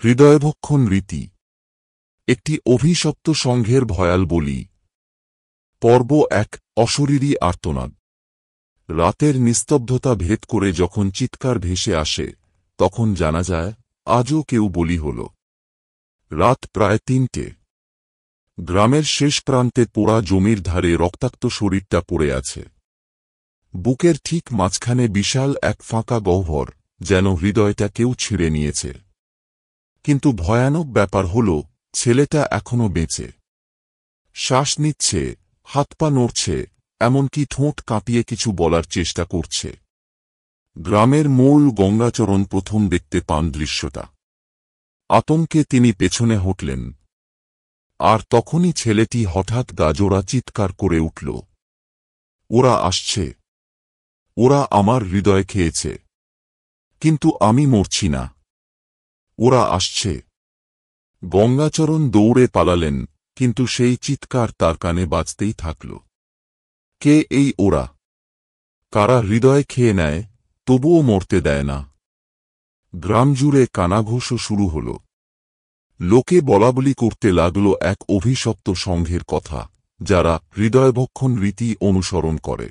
হৃদয়ভক্ষণ রীতি একটি অভিশপ্ত সংঘের ভয়াল বলি। পর্ব ১। অশরীরী আর্তনাদ। রাতের নিস্তব্ধতা ভেদ করে যখন চিৎকার ভেসে আসে তখন জানা যায় আজও কেউ বলি হল। রাত প্রায় ৩টে। গ্রামের শেষ প্রান্তে পোড়া জমির ধারে রক্তাক্ত শরীরটা পড়ে আছে। বুকের ঠিক মাঝখানে বিশাল এক ফাঁকা গহ্বর, যেন হৃদয়টা কেউ ছিঁড়ে নিয়েছে। কিন্তু ভয়ানক ব্যাপার হল ছেলেটা এখনো বেঁচে। শ্বাস নিচ্ছে, হাত পা নড়ছে, এমনকি ঠোঁট কাঁপিয়ে কিছু বলার চেষ্টা করছে। গ্রামের মূল গঙ্গাচরণ প্রথম দেখতে পান দৃশ্যটা। আতঙ্কে তিনি পেছনে হটলেন। আর তখনই ছেলেটি হঠাৎ গাজোড়া চিৎকার করে উঠল, ওরা আসছে! ওরা আমার হৃদয় খেয়েছে! কিন্তু আমি মরছি না। ওরা আসছে! গঙ্গাচরণ দৌড়ে পালালেন, কিন্তু সেই চিৎকার তার কানে বাজতেই থাকল। কে এই ওরা? কারা হৃদয় খেয়ে নেয় তবুও মরতে দেয় না? গ্রাম জুড়ে কানাঘুষো শুরু হল। লোকে বলাবলি করতে লাগল এক অভিশপ্ত সংঘের কথা, যারা হৃদয়ভক্ষণ রীতি অনুসরণ করে।